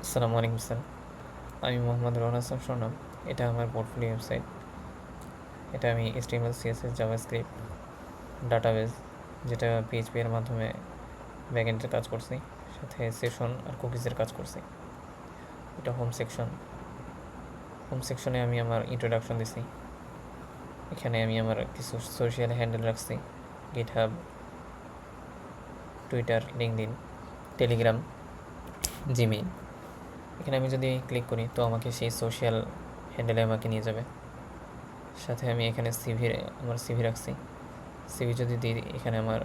আসসালামু আলাইকুম স্যার, আমি মোহাম্মদ রোহন হাসান সোনাম। এটা আমার পোর্টফোলিও ওয়েবসাইট। এটা আমি HTML CSS জাভাস্ক্রিপ্ট ডাটাবেস, যেটা PHP এর মাধ্যমে ব্যাকএন্ডের কাজ করছি, সাথে সেশন আর কুকিজের কাজ করছি। এটা হোম সেকশনে আমি আমার ইন্ট্রোডাকশন দিছি। এখানে আমি আমার কিছু সোশ্যাল হ্যান্ডেল রাখছি: GitHub, Twitter, LinkedIn, Telegram, Gmail. এখানে আমি যদি ক্লিক করি তো আমাকে সেই সোশ্যাল হ্যান্ডেলে আমাকে নিয়ে যাবে। সাথে আমি এখানে আমার সিভি রাখছি। সিভি যদি দিই, এখানে আমার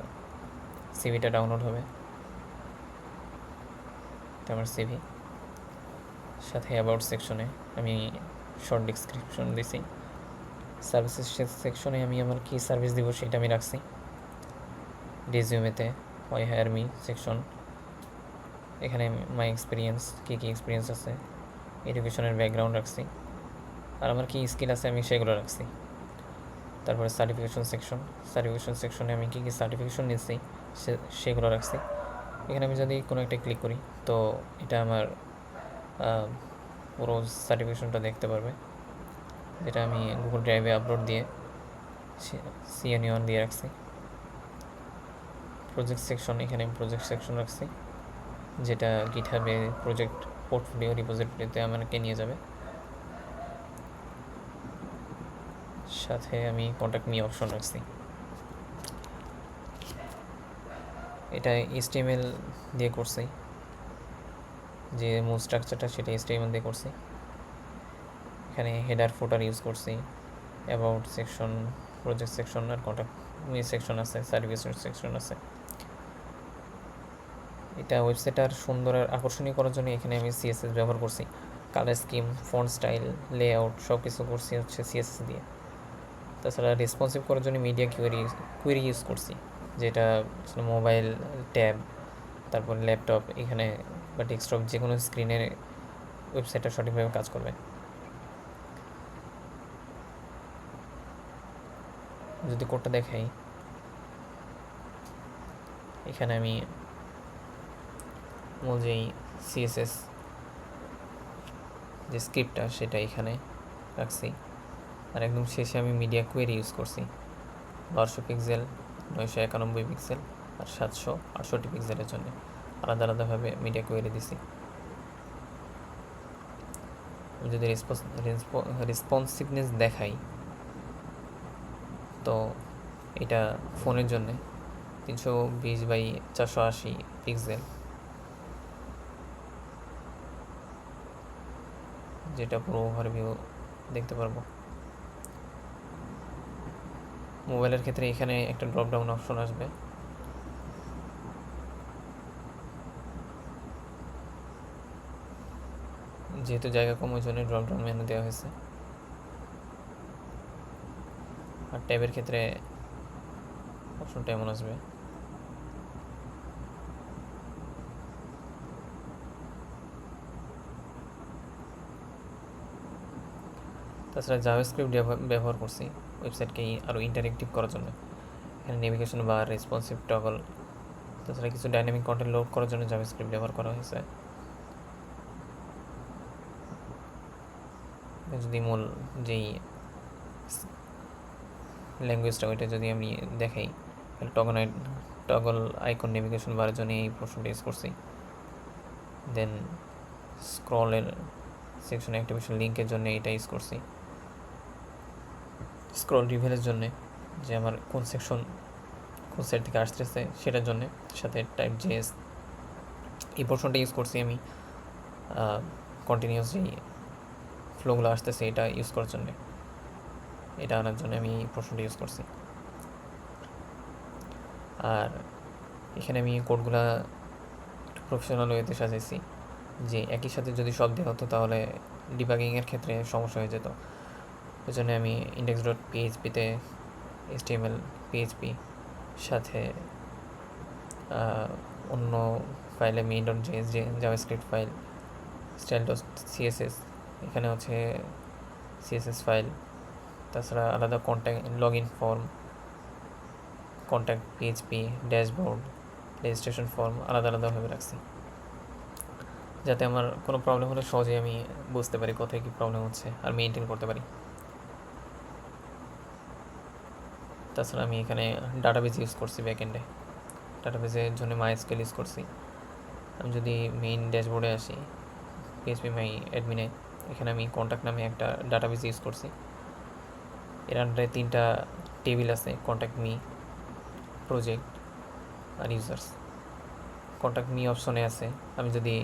সিভিটা ডাউনলোড হবে। এটা আমার সিভি। সাথে অ্যাবাউট সেকশনে আমি শর্ট ডিসক্রিপশন দিছি। সার্ভিসেস সেকশনে আমি আমার কী সার্ভিস দিব সেটা আমি রাখছি। রেজিউমেতে ওয়াই হায়ার মি সেকশন, এখানে মাই এক্সপিরিয়েন্স, কী এক্সপিরিয়েন্স আছে, এডুকেশনের ব্যাকগ্রাউন্ড রাখছি, আর আমার কী স্কিল আছে আমি সেগুলো রাখছি। তারপরে সার্টিফিকেশন সেকশনে আমি কী সার্টিফিকেশন নিচ্ছি সেগুলো রাখছি। এখানে আমি যদি কোনো একটা ক্লিক করি তো এটা আমার পুরো সার্টিফিকেশনটা দেখতে পারবে, যেটা আমি গুগল ড্রাইভে আপলোড দিয়ে CNE1 দিয়ে রাখছি। প্রজেক্ট সেকশন, এখানে আমি প্রজেক্ট সেকশন রাখছি, যেটা গিটহাবে প্রজেক্ট পোর্টফোলিও রিপোজিটরিতে আমাকে নিয়ে যাবে। সাথে আমি কন্ট্যাক্ট মি অপশন রাখছি। এটা HTML দিয়ে করছি, যে মূল স্ট্রাকচারটা সেটা HTML দিয়ে করছি। এখানে হেডার ফুটার ইউজ করছি, অ্যাবাউট সেকশন, প্রজেক্ট সেকশন আর কন্ট্যাক্ট মি সেকশন আছে, সার্ভিস সেকশন আছে। এটা ওয়েবসাইটটার সুন্দর আর আকর্ষণীয় করার জন্য এখানে আমি CSS ব্যবহার করছি। Colour scheme, font style, layout সব কিছু করছি হচ্ছে CSS দিয়ে। তাছাড়া রেসপন্সিভ করার জন্য মিডিয়া কুয়েরি ইউজ করছি, যেটা মোবাইল, ট্যাব, তারপর ল্যাপটপ এখানে বা ডেস্কটপ যে কোনো স্ক্রিনের ওয়েবসাইটটা সঠিকভাবে কাজ করবে। যদি কোডটা দেখাই, এখানে আমি মূল যেই CSS যে স্ক্রিপ্টটা সেটা এখানে রাখছি। আর একদম শেষে আমি মিডিয়া কুয়েরি ইউজ করছি 1200 পিক্সেল, 991 পিক্সেল আর 768 পিক্সেলের জন্য আলাদা আলাদাভাবে মিডিয়া কোয়েরি দিছি। আমি যদি রেসপন্সিভনেস দেখাই তো এটা ফোনের জন্যে 320x480 পিক্সেল, যেটা পুরো ওভারভিউ দেখতে পারবো। মোবাইলের ক্ষেত্রে এখানে একটা ড্রপ ডাউন অপশন আসবে, যেহেতু জায়গা কম ওই জন্য ড্রপ ডাউন মেনু দেওয়া হয়েছে। আর ট্যাবের ক্ষেত্রে অপশনটা এমন আসবে। তাছাড়া জাভাস্ক্রিপ্ট ব্যবহার করছি ওয়েবসাইটকে আরও ইন্টারেক্টিভ করার জন্য। এখানে নেভিগেশন বার, রেসপন্সিভ টগল, তাছাড়া কিছু ডাইনামিক কন্টেন্ট লোড করার জন্য জাভাস্ক্রিপ্ট ব্যবহার করা হয়েছে। যদি মূল যেই ল্যাঙ্গুয়েজটা ওইটা যদি আমি দেখাই, তাহলে টগল আইকন নেভিগেশন বারের জন্য এই প্রশ্নটা ইউজ করছি। দেন স্ক্রলের সেকশন অ্যাক্টিভেশন লিঙ্কের জন্য এটা ইউজ করছি। স্ক্রল রিভিলের জন্য, যে আমার কোন সাইড থেকে আসতেছে সেটার জন্য, সাথে টাইপ JS এই পোর্শনটা ইউজ করছি আমি কন্টিনিউয়াস যেই ফ্লোগুলো আসতেছে এটা ইউজ করার জন্যে, এটা আনার জন্য আমি এই পোর্শনটা ইউজ করছি। আর এখানে আমি কোডগুলা একটু প্রফেশনাল ওয়েতে সাজাইছি, যে একই সাথে যদি সব দেওয়া হতো তাহলে ডিবাগিংয়ের ক্ষেত্রে সমস্যা হয়ে যেত। ওই জন্য আমি index.php-তে HTML, PHP সাথে অন্য ফাইলে main.js যে জাভাস্ক্রিপ্ট ফাইল, style.css এখানে হচ্ছে CSS ফাইল, তাছাড়া আলাদা contact log in form, contact PHP, dashboard, registration form আলাদা আলাদাভাবে রাখছি। যাতে আমার কোনো প্রবলেম হলে সহজেই আমি বুঝতে পারি কোথায় কী প্রবলেম হচ্ছে আর মেনটেন করতে পারি। তাছাড়া আমি এখানে ডাটাবেস ইউজ করছি ব্যাকএন্ডে, ডাটাবেসের জন্য MySQL ইউজ করছি। আমি যদি মেইন ড্যাশবোর্ডে আসি, পিএইচপি মাই অ্যাডমিনে, এখানে আমি কন্ট্যাক্ট নামে একটা ডাটাবেস ইউজ করছি। এর আন্ডারে 3টা টেবিল আছে, কন্ট্যাক্ট মি, প্রজেক্ট আর ইউজার্স। কন্ট্যাক্ট মি অপশনে আছে, আমি যদি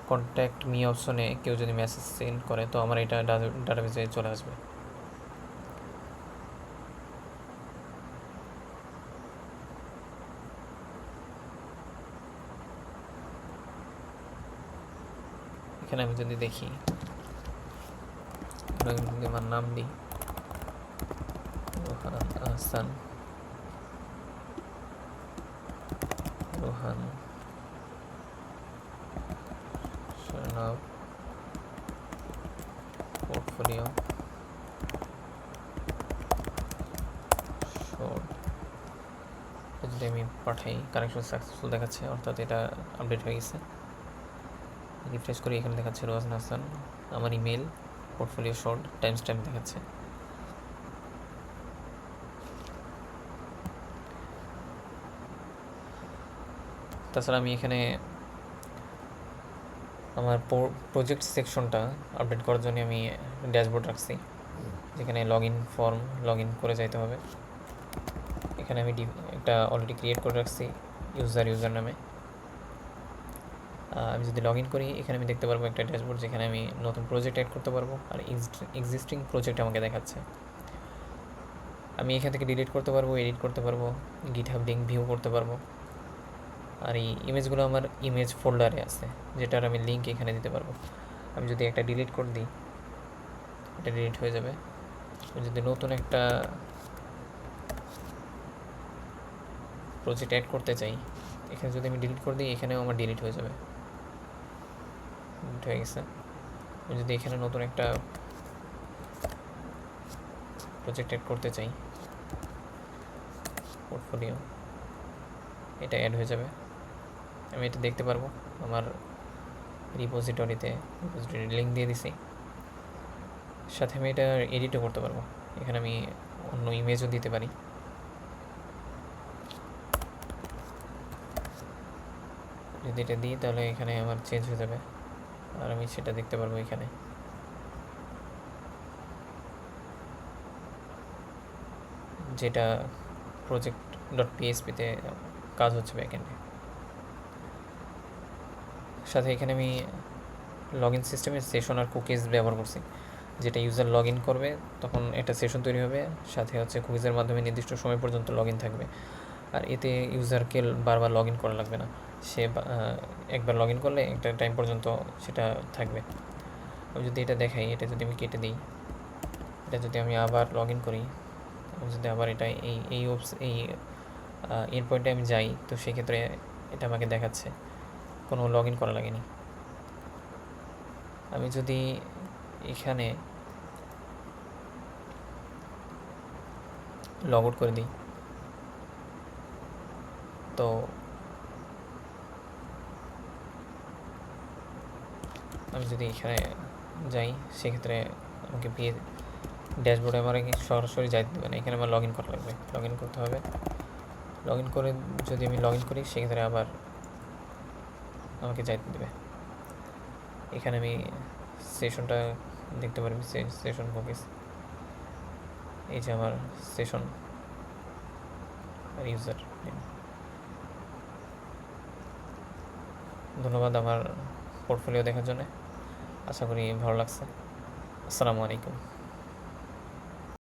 কন্ট্যাক্ট মি অপশনে কেউ যদি মেসেজ সেন্ড করে তো আমার এটা ডাটাবেসে চলে আসবে। এখানে আমি যদি দেখি, আমি যদি আমার নাম দিই রোহান আহসান, রোহান শর্নব, পোর্টফোলিও শর্ট, যদি আমি পাঠাই কানেকশন সাকসেসফুল দেখাচ্ছে, অর্থাৎ এটা আপডেট হয়ে গেছে। রিফ্রেশ করি, এখানে দেখাচ্ছে রোহান হাসান, আমার email, portfolio short, time stamp দেখাচ্ছে। তাছাড়া আমি এখানে আমার প্রজেক্ট সেকশনটা আপডেট করার জন্য আমি ড্যাশবোর্ড রাখছি, যেখানে ফর্ম লগ ইন করে যাইতে হবে। এখানে আমি একটা অলরেডি ক্রিয়েট করে রাখছি ইউজার নামে। আমি যদি লগ ইন করি, এখানে আমি দেখতে পারবো একটা ড্যাশবোর্ড, যেখানে আমি নতুন প্রজেক্ট অ্যাড করতে পারবো আর এক্সিস্টিং প্রজেক্ট আমাকে দেখাচ্ছে। আমি এখান থেকে ডিলিট করতে পারবো, এডিট করতে পারবো, গিটহাব লিঙ্ক ভিউ করতে পারবো। আর এই ইমেজগুলো আমার ইমেজ ফোল্ডারে আছে, যেটার আমি লিঙ্ক এখানে দিতে পারবো। আমি যদি একটা ডিলিট করে দিই, এটা ডিলিট হয়ে যাবে। আমি যদি নতুন একটা প্রজেক্ট অ্যাড করতে চাই, এখানে যদি আমি ডিলিট করে দিই, এখানেও আমার ডিলিট হয়ে যাবে, ডিলিট হয়ে গেছে। আমি যদি এখানে নতুন একটা প্রজেক্ট অ্যাড করতে চাই, পোর্টফোলিও, এটা অ্যাড হয়ে যাবে। আমি এটা দেখতে পারবো আমার রিপোজিটরি লিঙ্ক দিয়ে দিছি। সাথে আমি এটা এডিটও করতে পারবো, এখানে আমি অন্য ইমেজও দিতে পারি। যদি এটা দিই তাহলে এখানে আমার চেঞ্জ হয়ে যাবে, আর আমি সেটা দেখতে পারবো এখানে। যেটা project.php-তে কাজ হচ্ছে ব্যাকএন্ডে। সাথে এখানে আমি লগ ইন সিস্টেমের সেশন আর কুকিজ ব্যবহার করছি, যেটা ইউজার লগ ইন করবে তখন একটা সেশন তৈরি হবে, সাথে হচ্ছে কুকিজের মাধ্যমে নির্দিষ্ট সময় পর্যন্ত লগ ইন থাকবে। আর এতে ইউজারকে বারবার লগ ইন করা লাগবে না, সে একবার লগ ইন করলে একটা টাইম পর্যন্ত সেটা থাকবে। আমি যদি এটা দেখাই, এটা যদি আমি কেটে দিই, এটা যদি আমি আবার লগ ইন করি, আমি যদি আবার এটা এই এন্ড পয়েন্টে আমি যাই, তো সেক্ষেত্রে এটা আমাকে দেখাচ্ছে কোনো লগ ইন করা লাগেনি। আমি যদি এখানে লগ আউট করে দিই, তো আমি যদি এখানে যাই, সেক্ষেত্রে আমাকে ড্যাশবোর্ডে আমার সরাসরি যাইতে দেবে না, এখানে আমার লগ ইন করা লাগবে, লগ ইন করতে হবে। লগ ইন করে যদি আমি লগ ইন করি, সেক্ষেত্রে আবার আমাকে যাইতে দেবে। এখানে আমি সেশনটা দেখতে পারবি, সেশন কুকিজ, এই যে আমার সেশন আর ইউজার। ধন্যবাদ আমার পোর্টফোলিও দেখার জন্য, আশা করি ভালো লাগছে। আসসালামু আলাইকুম।